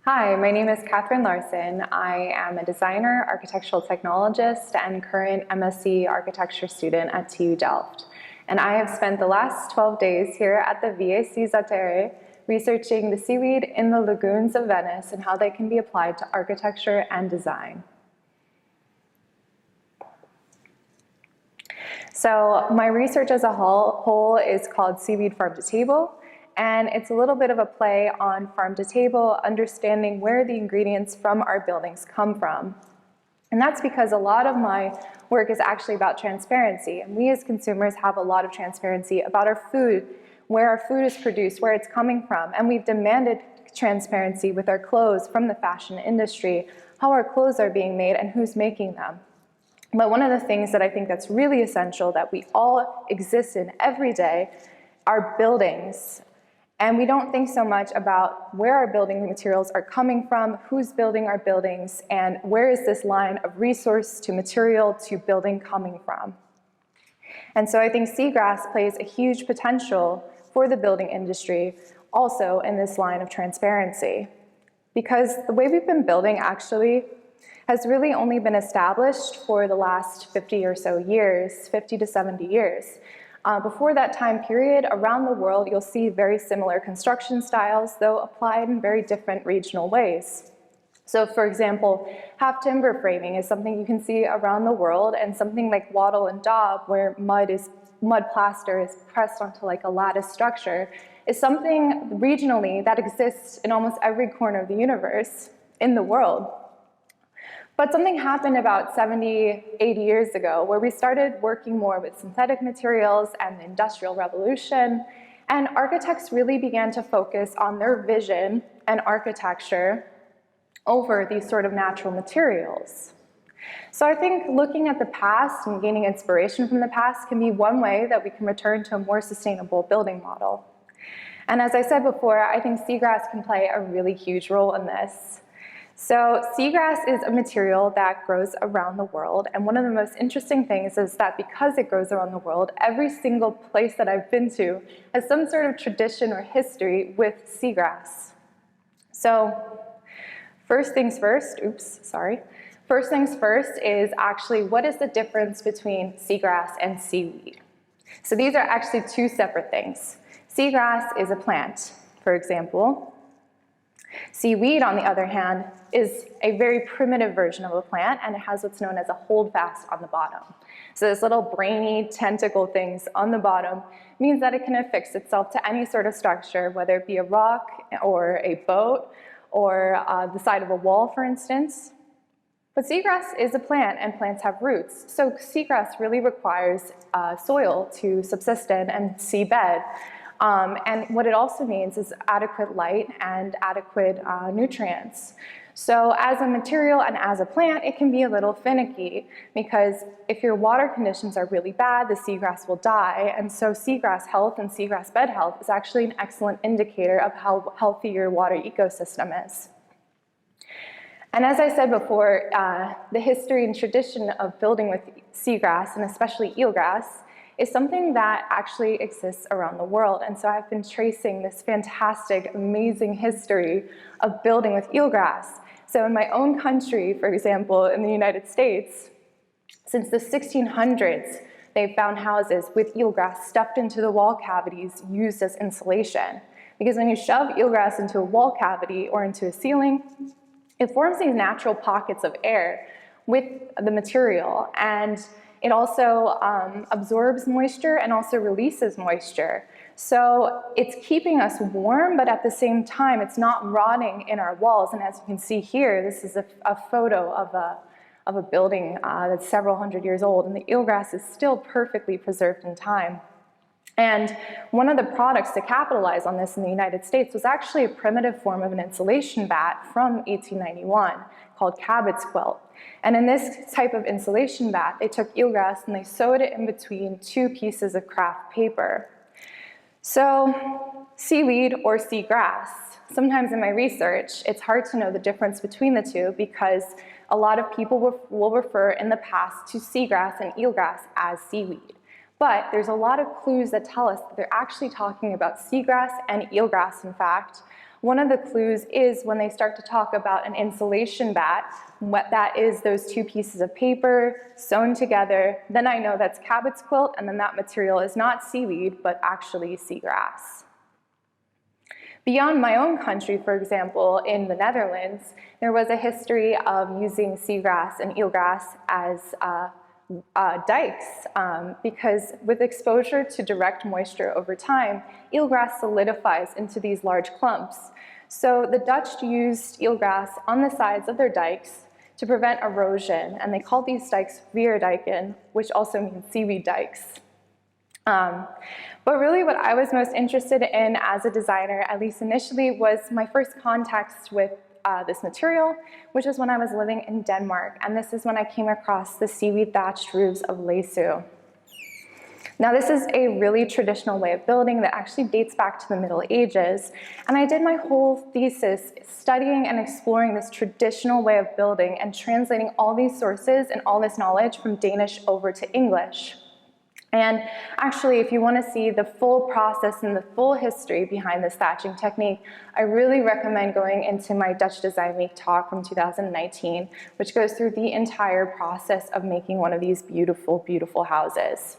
Hi, my name is Kathryn Larsen. I am a designer, architectural technologist, and current MSc architecture student at TU Delft. And I have spent the last 12 days here at the V-A-C Zattere researching the seaweed in the lagoons of Venice and how they can be applied to architecture and design. So my research as a whole is called Seaweed Farm to Table. And it's a little bit of a play on farm to table, understanding where the ingredients from our buildings come from. And that's because a lot of my work is actually about transparency. And we as consumers have a lot of transparency about our food, where our food is produced, where it's coming from. And we've demanded transparency with our clothes from the fashion industry, how our clothes are being made and who's making them. But one of the things that I think that's really essential that we all exist in every day are buildings. And we don't think so much about where our building materials are coming from, who's building our buildings, and where is this line of resource to material to building coming from. And so I think seagrass plays a huge potential for the building industry also in this line of transparency. Because the way we've been building actually has really only been established for the last 50 or so years, 50 to 70 years. Before that time period, around the world, you'll see very similar construction styles, though applied in very different regional ways. So for example, half timber framing is something you can see around the world, and something like wattle and daub, where mud plaster is pressed onto like a lattice structure, is something regionally that exists in almost every corner of the universe in the world. But something happened about 70, 80 years ago where we started working more with synthetic materials and the Industrial Revolution, and architects really began to focus on their vision and architecture over these sort of natural materials. So I think looking at the past and gaining inspiration from the past can be one way that we can return to a more sustainable building model. And as I said before, I think seagrass can play a really huge role in this. So seagrass is a material that grows around the world, and one of the most interesting things is that because it grows around the world, every single place that I've been to has some sort of tradition or history with seagrass. So first things first is actually what is the difference between seagrass and seaweed? So these are actually two separate things. Seagrass is a plant, for example. Seaweed, on the other hand, is a very primitive version of a plant, and it has what's known as a holdfast on the bottom. So this little brainy tentacle things on the bottom means that it can affix itself to any sort of structure, whether it be a rock or a boat or the side of a wall, for instance. But seagrass is a plant, and plants have roots. So seagrass really requires soil to subsist in and seabed. And what it also needs is adequate light and adequate nutrients. So as a material and as a plant, it can be a little finicky, because if your water conditions are really bad, the seagrass will die. And so seagrass health and seagrass bed health is actually an excellent indicator of how healthy your water ecosystem is. And as I said before, the history and tradition of building with seagrass, and especially eelgrass, is something that actually exists around the world. And so I've been tracing this fantastic, amazing history of building with eelgrass. So in my own country, for example, in the United States, since the 1600s, they've found houses with eelgrass stuffed into the wall cavities used as insulation. Because when you shove eelgrass into a wall cavity or into a ceiling, it forms these natural pockets of air with the material, and it also absorbs moisture and also releases moisture. So it's keeping us warm, but at the same time, it's not rotting in our walls. And as you can see here, this is a photo of a building that's several hundred years old, and the eelgrass is still perfectly preserved in time. And one of the products to capitalize on this in the United States was actually a primitive form of an insulation bat from 1891 called Cabot's quilt. And in this type of insulation bat, they took eelgrass and they sewed it in between two pieces of craft paper. So seaweed or seagrass, sometimes in my research, it's hard to know the difference between the two, because a lot of people will refer in the past to seagrass and eelgrass as seaweed. But there's a lot of clues that tell us that they're actually talking about seagrass and eelgrass, in fact, One of the clues is when they start to talk about an insulation bat, what that is, those two pieces of paper sewn together, then I know that's cabbage quilt, and then that material is not seaweed, but actually seagrass. Beyond my own country, for example, in the Netherlands, there was a history of using seagrass and eelgrass as dikes, because with exposure to direct moisture over time, eelgrass solidifies into these large clumps. So the Dutch used eelgrass on the sides of their dikes to prevent erosion, and they called these dikes veerdijken, which also means seaweed dikes. But really what I was most interested in as a designer, at least initially, was my first contact with this material, which was when I was living in Denmark, and this is when I came across the seaweed thatched roofs of Læsø. Now this is a really traditional way of building that actually dates back to the Middle Ages, and I did my whole thesis studying and exploring this traditional way of building and translating all these sources and all this knowledge from Danish over to English. And actually, if you want to see the full process and the full history behind this thatching technique, I really recommend going into my Dutch Design Week talk from 2019, which goes through the entire process of making one of these beautiful, beautiful houses.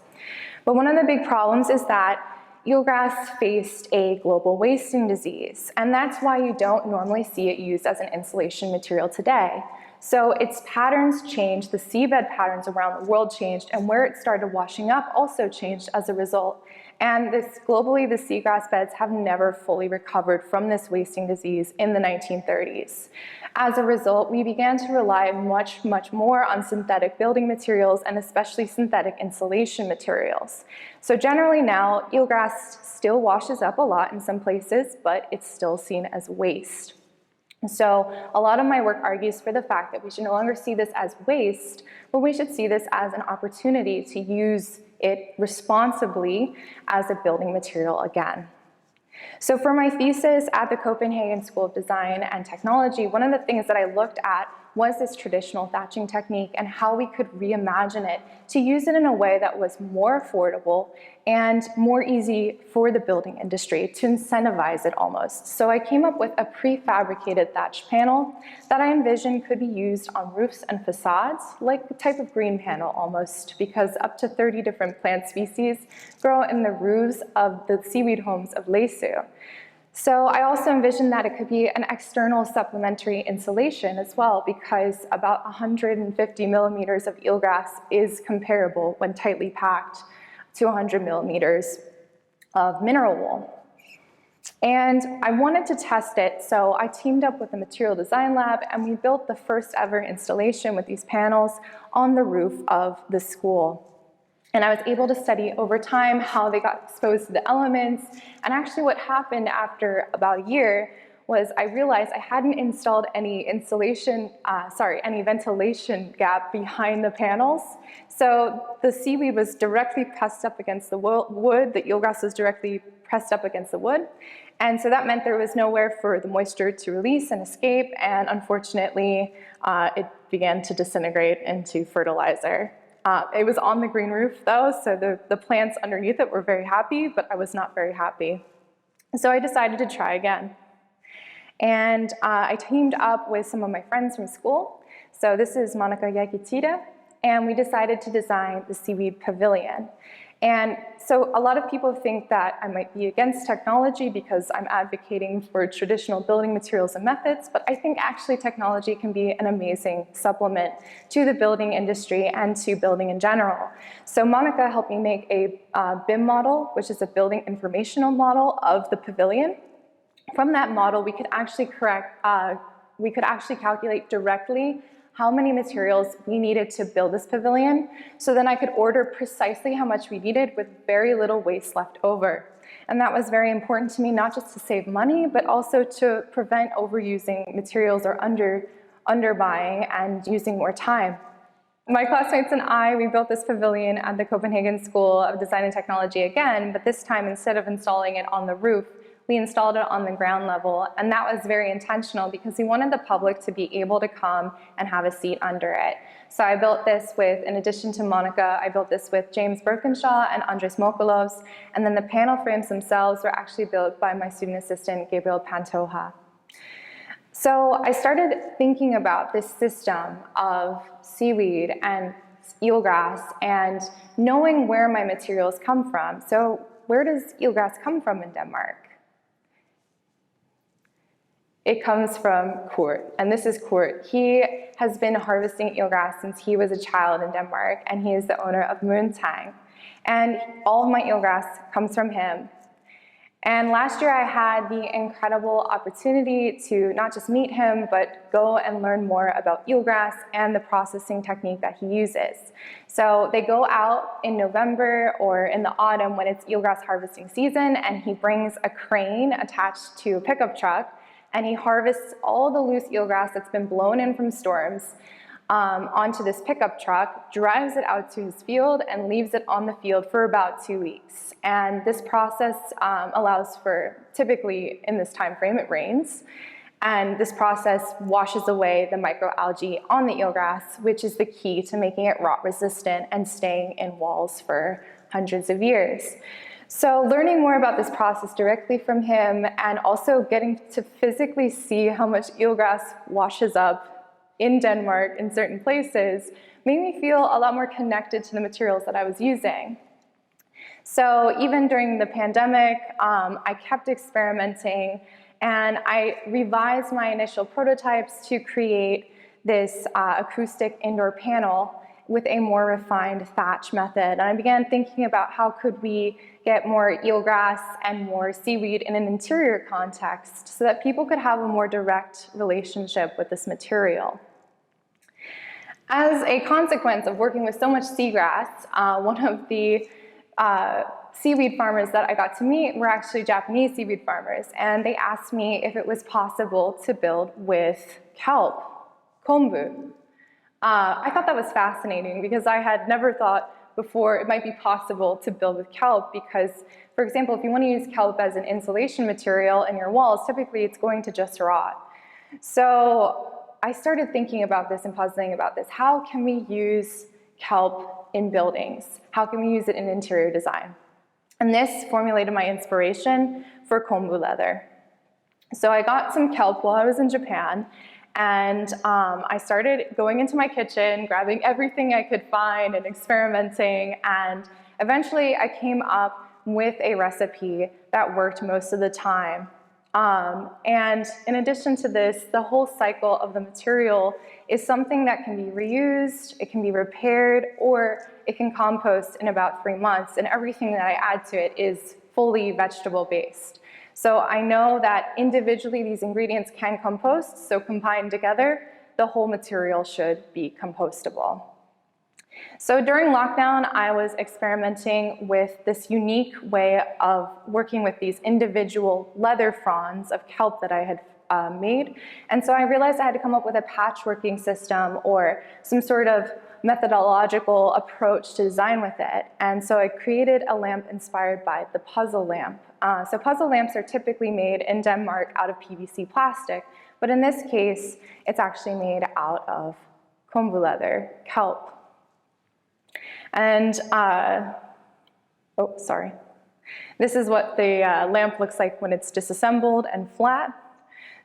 But one of the big problems is that eelgrass faced a global wasting disease, and that's why you don't normally see it used as an insulation material today. So its patterns changed, the seabed patterns around the world changed, and where it started washing up also changed as a result. And globally, the seagrass beds have never fully recovered from this wasting disease in the 1930s. As a result, we began to rely much, much more on synthetic building materials and especially synthetic insulation materials. So generally now, eelgrass still washes up a lot in some places, but it's still seen as waste. So a lot of my work argues for the fact that we should no longer see this as waste, but we should see this as an opportunity to use it responsibly as a building material again. So for my thesis at the Copenhagen School of Design and Technology, one of the things that I looked at was this traditional thatching technique and how we could reimagine it to use it in a way that was more affordable and more easy for the building industry, to incentivize it almost. So I came up with a prefabricated thatch panel that I envisioned could be used on roofs and facades, like a type of green panel almost, because up to 30 different plant species grow in the roofs of the seaweed homes of Læsø. So I also envisioned that it could be an external supplementary insulation as well, because about 150 millimeters of eelgrass is comparable when tightly packed to 100 millimeters of mineral wool. And I wanted to test it, so I teamed up with the Material Design Lab and we built the first ever installation with these panels on the roof of the school. And I was able to study over time how they got exposed to the elements. And actually what happened after about a year was I realized I hadn't installed any any ventilation gap behind the panels. So the seaweed was directly pressed up against the wood, the eelgrass was directly pressed up against the wood. And so that meant there was nowhere for the moisture to release and escape. And unfortunately, it began to disintegrate into fertilizer. It was on the green roof though, so the plants underneath it were very happy, but I was not very happy. So I decided to try again. And I teamed up with some of my friends from school. So this is Monica Yakitida, and we decided to design the Seaweed Pavilion. And so a lot of people think that I might be against technology because I'm advocating for traditional building materials and methods, but I think actually technology can be an amazing supplement to the building industry and to building in general. So Monica helped me make a BIM model, which is a building informational model of the pavilion. From that model, we could actually calculate directly how many materials we needed to build this pavilion, so then I could order precisely how much we needed with very little waste left over. And that was very important to me, not just to save money, but also to prevent overusing materials or underbuying and using more time. My classmates and I, we built this pavilion at the Copenhagen School of Design and Technology again, but this time instead of installing it on the roof, We installed it on the ground level, and that was very intentional because we wanted the public to be able to come and have a seat under it. So I built this with, in addition to Monica, I built this with James Birkinshaw and Andres Mokolos, and then the panel frames themselves were actually built by my student assistant, Gabriel Pantoja. So I started thinking about this system of seaweed and eelgrass and knowing where my materials come from. So where does eelgrass come from in Denmark? It comes from Kurt, and this is Kurt. He has been harvesting eelgrass since he was a child in Denmark, and he is the owner of Moontang. And all of my eelgrass comes from him. And last year I had the incredible opportunity to not just meet him, but go and learn more about eelgrass and the processing technique that he uses. So they go out in November or in the autumn when it's eelgrass harvesting season, and he brings a crane attached to a pickup truck, and he harvests all the loose eelgrass that's been blown in from storms onto this pickup truck, drives it out to his field, and leaves it on the field for about 2 weeks. And this process allows for, typically in this time frame, it rains. And this process washes away the microalgae on the eelgrass, which is the key to making it rot resistant and staying in walls for hundreds of years. So learning more about this process directly from him, and also getting to physically see how much eelgrass washes up in Denmark in certain places, made me feel a lot more connected to the materials that I was using. So even during the pandemic, I kept experimenting, and I revised my initial prototypes to create this acoustic indoor panel with a more refined thatch method. And I began thinking about how could we get more eelgrass and more seaweed in an interior context so that people could have a more direct relationship with this material. As a consequence of working with so much seagrass, one of the seaweed farmers that I got to meet were actually Japanese seaweed farmers, and they asked me if it was possible to build with kelp, kombu. I thought that was fascinating because I had never thought before it might be possible to build with kelp because, for example, if you want to use kelp as an insulation material in your walls, typically it's going to just rot. So I started thinking about this and puzzling about this. How can we use kelp in buildings? How can we use it in interior design? And this formulated my inspiration for Kambu Leather. So I got some kelp while I was in Japan, and I started going into my kitchen, grabbing everything I could find and experimenting, and eventually I came up with a recipe that worked most of the time. And in addition to this, the whole cycle of the material is something that can be reused, it can be repaired, or it can compost in about 3 months, and everything that I add to it is fully vegetable-based. So I know that individually these ingredients can compost, so combined together, the whole material should be compostable. So during lockdown, I was experimenting with this unique way of working with these individual leather fronds of kelp that I had made. And so I realized I had to come up with a patchworking system or some sort of methodological approach to design with it. And so I created a lamp inspired by the puzzle lamp. So puzzle lamps are typically made in Denmark out of PVC plastic, but in this case, it's actually made out of Kambu leather, kelp. And, this is what the lamp looks like when it's disassembled and flat.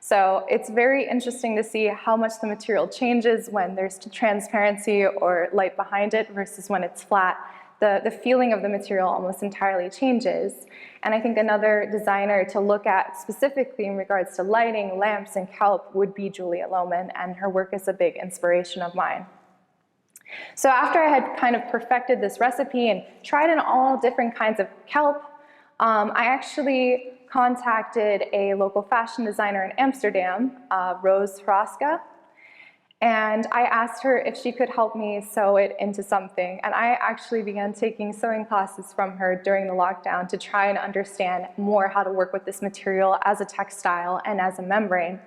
So it's very interesting to see how much the material changes when there's transparency or light behind it versus when it's flat. The feeling of the material almost entirely changes. And I think another designer to look at specifically in regards to lighting, lamps, and kelp would be Julia Lohman, and her work is a big inspiration of mine. So after I had kind of perfected this recipe and tried in all different kinds of kelp, I actually contacted a local fashion designer in Amsterdam, Rose Hraska, and I asked her if she could help me sew it into something. And I actually began taking sewing classes from her during the lockdown to try and understand more how to work with this material as a textile and as a membrane.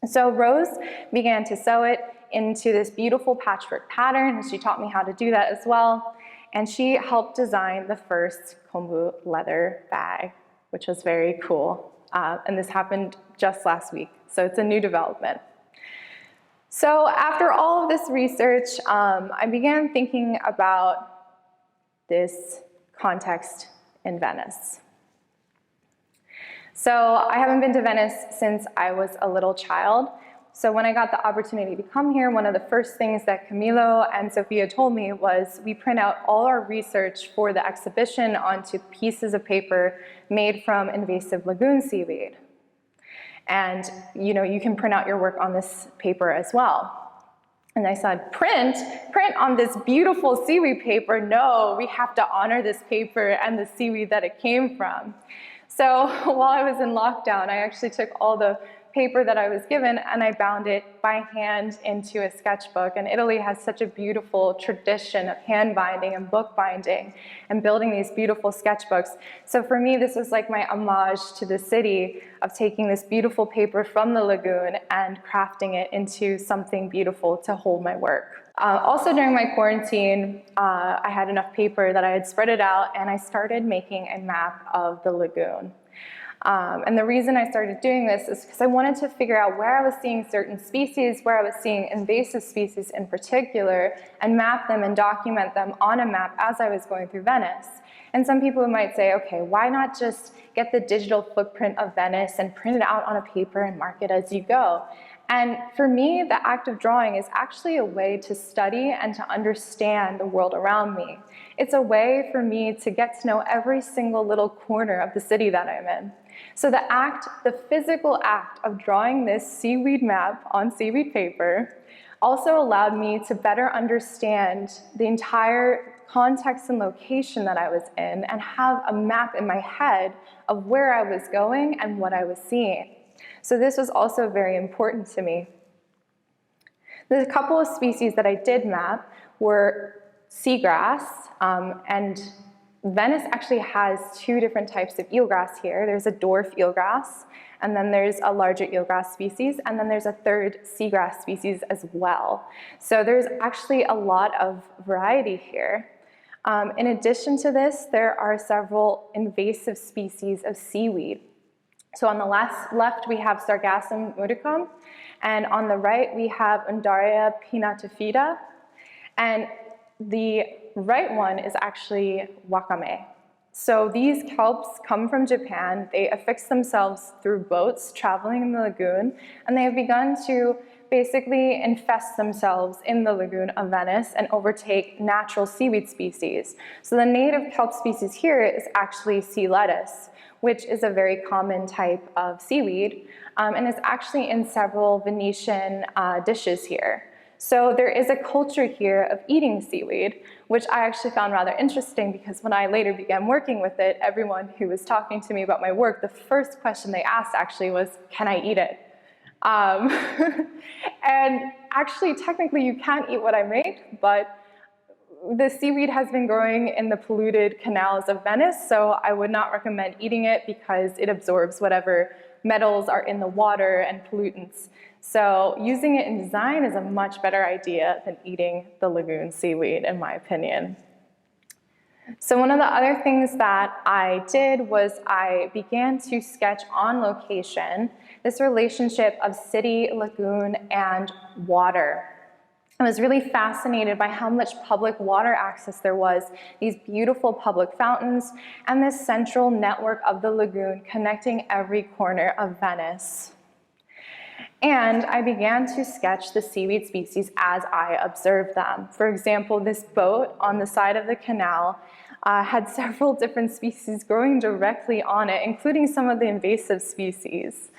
So Rose began to sew it into this beautiful patchwork pattern, and she taught me how to do that as well. And she helped design the first Kambu leather bag, which was very cool. and this happened just last week, so it's a new development. So after all of this research, I began thinking about this context in Venice. So I haven't been to Venice since I was a little child. So when I got the opportunity to come here, one of the first things that Camilo and Sophia told me was we print out all our research for the exhibition onto pieces of paper made from invasive lagoon seaweed. And you can print out your work on this paper as well. And I said, print on this beautiful seaweed paper? No, we have to honor this paper and the seaweed that it came from. So while I was in lockdown, I actually took all the paper that I was given and I bound it by hand into a sketchbook. And Italy has such a beautiful tradition of hand binding and book binding and building these beautiful sketchbooks. So for me, this was like my homage to the city of taking this beautiful paper from the lagoon and crafting it into something beautiful to hold my work. Also during my quarantine, I had enough paper that I had spread it out and I started making a map of the lagoon. And the reason I started doing this is because I wanted to figure out where I was seeing certain species, where I was seeing invasive species in particular, and map them and document them on a map as I was going through Venice. And some people might say, okay, why not just get the digital footprint of Venice and print it out on a paper and mark it as you go? And for me, the act of drawing is actually a way to study and to understand the world around me. It's a way for me to get to know every single little corner of the city that I'm in. So the physical act of drawing this seaweed map on seaweed paper also allowed me to better understand the entire context and location that I was in and have a map in my head of where I was going and what I was seeing. So this was also very important to me. The couple of species that I did map were seagrass, and Venice actually has two different types of eelgrass here. There's a dwarf eelgrass, and then there's a larger eelgrass species, and then there's a third seagrass species as well. So there's actually a lot of variety here. In addition to this, there are several invasive species of seaweed. So on the left we have Sargassum mudicum, and on the right we have Undaria pinnatifida, and the right one is actually wakame. So these kelps come from Japan. They affix themselves through boats traveling in the lagoon, and they have begun to basically infest themselves in the lagoon of Venice and overtake natural seaweed species. So the native kelp species here is actually sea lettuce, which is a very common type of seaweed, and is actually in several Venetian dishes here. So there is a culture here of eating seaweed, which I actually found rather interesting because when I later began working with it, everyone who was talking to me about my work, the first question they asked actually was, can I eat it? And actually, technically, you can't eat what I made, but the seaweed has been growing in the polluted canals of Venice, so I would not recommend eating it because it absorbs whatever metals are in the water and pollutants. So using it in design is a much better idea than eating the lagoon seaweed, in my opinion. So one of the other things that I did was I began to sketch on location this relationship of city, lagoon, and water. I was really fascinated by how much public water access there was, these beautiful public fountains, and this central network of the lagoon connecting every corner of Venice. And I began to sketch the seaweed species as I observed them. For example, this boat on the side of the canal had several different species growing directly on it, including some of the invasive species.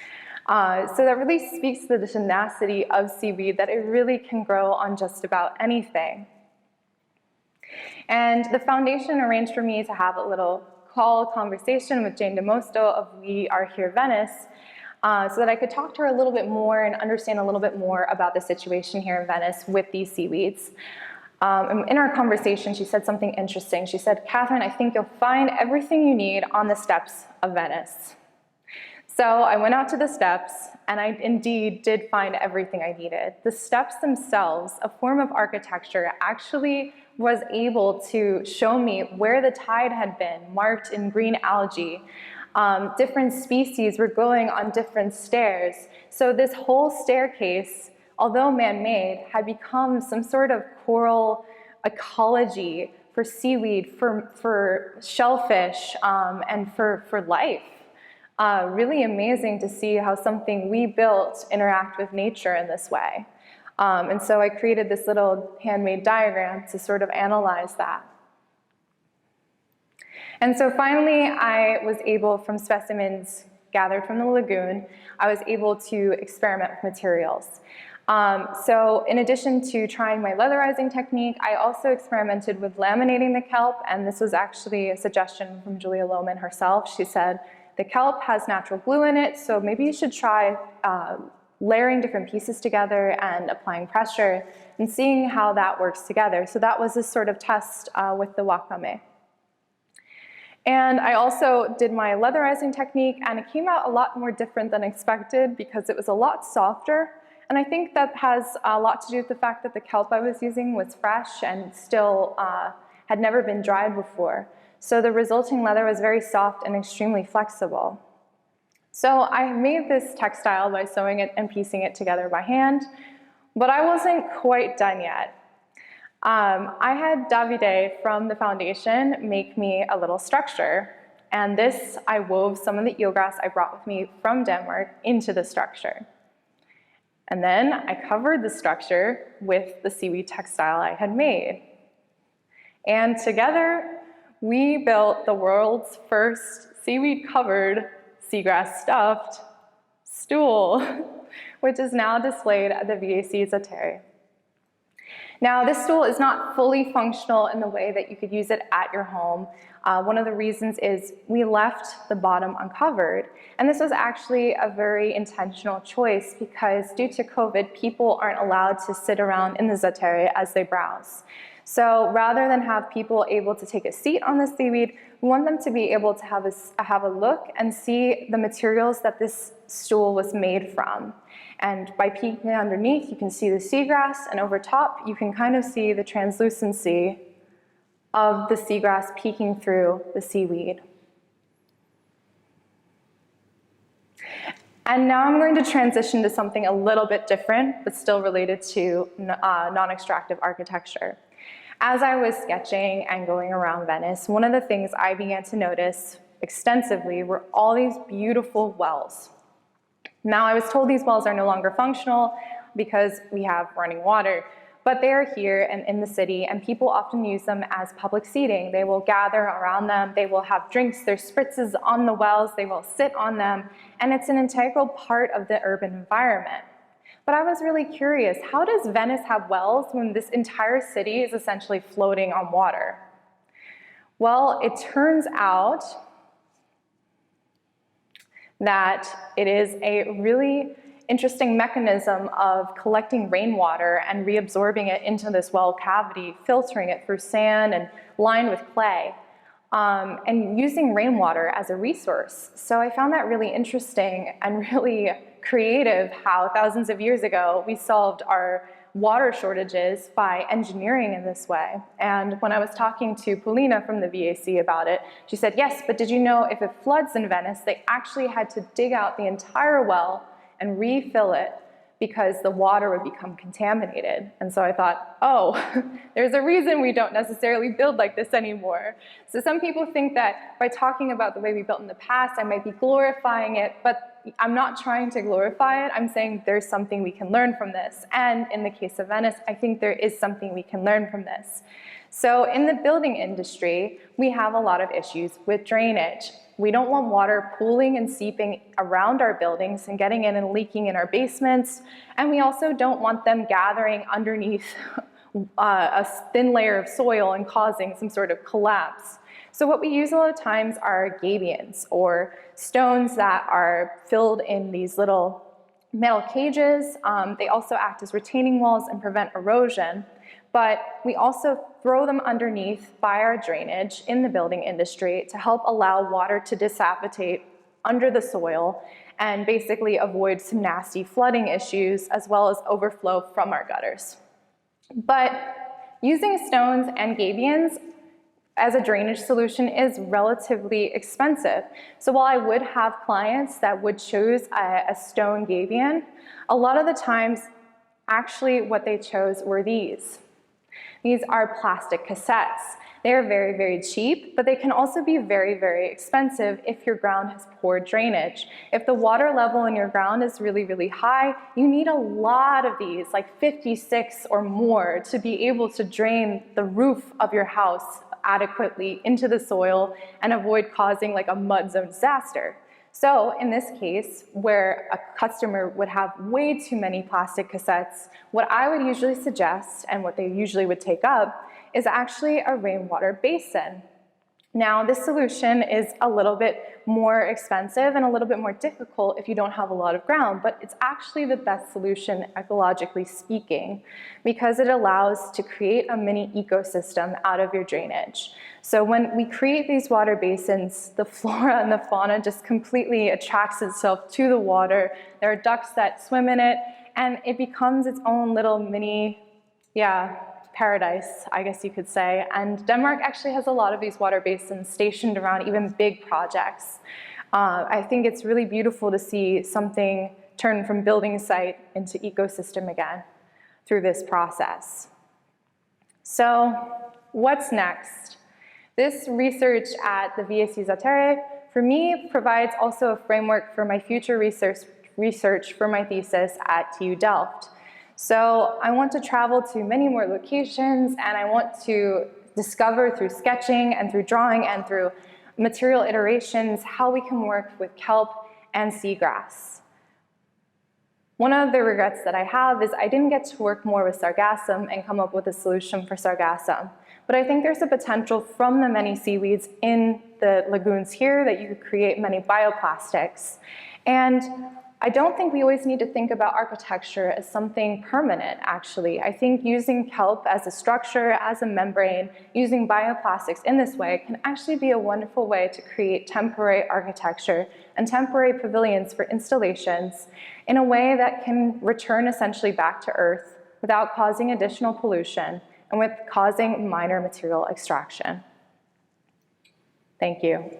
So that really speaks to the tenacity of seaweed, that it really can grow on just about anything. And the foundation arranged for me to have a little conversation with Jane DeMosto of We Are Here Venice, so that I could talk to her a little bit more and understand a little bit more about the situation here in Venice with these seaweeds. In our conversation, she said something interesting. She said, Kathryn, I think you'll find everything you need on the steps of Venice. So I went out to the steps, and I indeed did find everything I needed. The steps themselves, a form of architecture, actually was able to show me where the tide had been, marked in green algae. Different species were growing on different stairs. So this whole staircase, although man-made, had become some sort of coral ecology for seaweed, for shellfish, and for life. Really amazing to see how something we built interact with nature in this way. And so I created this little handmade diagram to sort of analyze that. And so finally, I was able, from specimens gathered from the lagoon, I was able to experiment with materials. So in addition to trying my leatherizing technique, I also experimented with laminating the kelp, and this was actually a suggestion from Julia Lohman herself. She said, the kelp has natural glue in it, so maybe you should try layering different pieces together and applying pressure and seeing how that works together. So that was this sort of test with the wakame. And I also did my leatherizing technique, and it came out a lot more different than expected because it was a lot softer. And I think that has a lot to do with the fact that the kelp I was using was fresh and still had never been dried before. So the resulting leather was very soft and extremely flexible. So I made this textile by sewing it and piecing it together by hand, but I wasn't quite done yet. I had Davide from the foundation make me a little structure, and this I wove some of the eelgrass I brought with me from Denmark into the structure. And then I covered the structure with the seaweed textile I had made. And together, we built the world's first seaweed-covered, seagrass-stuffed stool, which is now displayed at the V-A-C Zattere. Now, this stool is not fully functional in the way that you could use it at your home. One of the reasons is we left the bottom uncovered, and this was actually a very intentional choice because due to COVID, people aren't allowed to sit around in the Zattere as they browse. So rather than have people able to take a seat on the seaweed, we want them to be able to have a look and see the materials that this stool was made from. And by peeking underneath, you can see the seagrass, and over top, you can kind of see the translucency of the seagrass peeking through the seaweed. And now I'm going to transition to something a little bit different, but still related to non-extractive architecture. As I was sketching and going around Venice, one of the things I began to notice extensively were all these beautiful wells. Now, I was told these wells are no longer functional because we have running water, but they are here and in the city, and people often use them as public seating. They will gather around them, they will have drinks, there's spritzes on the wells, they will sit on them, and it's an integral part of the urban environment. But I was really curious, how does Venice have wells when this entire city is essentially floating on water? Well, it turns out that it is a really interesting mechanism of collecting rainwater and reabsorbing it into this well cavity, filtering it through sand and lined with clay, and using rainwater as a resource. So I found that really interesting and really creative how thousands of years ago we solved our water shortages by engineering in this way. And when I was talking to Paulina from the V-A-C about it, she said, yes, but did you know if it floods in Venice, they actually had to dig out the entire well and refill it because the water would become contaminated. And so I thought, oh, there's a reason we don't necessarily build like this anymore. So some people think that by talking about the way we built in the past, I might be glorifying it, but I'm not trying to glorify it. I'm saying there's something we can learn from this. And in the case of Venice, I think there is something we can learn from this. So in the building industry, we have a lot of issues with drainage. We don't want water pooling and seeping around our buildings and getting in and leaking in our basements. And we also don't want them gathering underneath a thin layer of soil and causing some sort of collapse. So what we use a lot of times are gabions, or stones that are filled in these little metal cages. They also act as retaining walls and prevent erosion. But we also throw them underneath by our drainage in the building industry to help allow water to disagitate under the soil and basically avoid some nasty flooding issues as well as overflow from our gutters. But using stones and gabions as a drainage solution is relatively expensive. So while I would have clients that would choose a stone gabion, a lot of the times, actually what they chose were these. These are plastic cassettes. They are very, very cheap, but they can also be very, very expensive if your ground has poor drainage. If the water level in your ground is really, really high, you need a lot of these, like 56 or more, to be able to drain the roof of your house adequately into the soil and avoid causing like a mud zone disaster. So in this case, where a customer would have way too many plastic cassettes, what I would usually suggest, and what they usually would take up, is actually a rainwater basin. Now, this solution is a little bit more expensive and a little bit more difficult if you don't have a lot of ground, but it's actually the best solution ecologically speaking, because it allows to create a mini ecosystem out of your drainage. So when we create these water basins, the flora and the fauna just completely attracts itself to the water. There are ducks that swim in it, and it becomes its own little mini, paradise, I guess you could say. And Denmark actually has a lot of these water basins stationed around even big projects. I think it's really beautiful to see something turn from building site into ecosystem again through this process. So what's next? This research at the V-A-C Zattere, for me, provides also a framework for my future research for my thesis at TU Delft. So I want to travel to many more locations, and I want to discover through sketching and through drawing and through material iterations how we can work with kelp and seagrass. One of the regrets that I have is I didn't get to work more with sargassum and come up with a solution for sargassum. But I think there's a potential from the many seaweeds in the lagoons here that you could create many bioplastics. And I don't think we always need to think about architecture as something permanent, actually. I think using kelp as a structure, as a membrane, using bioplastics in this way can actually be a wonderful way to create temporary architecture and temporary pavilions for installations in a way that can return essentially back to Earth without causing additional pollution and with causing minor material extraction. Thank you.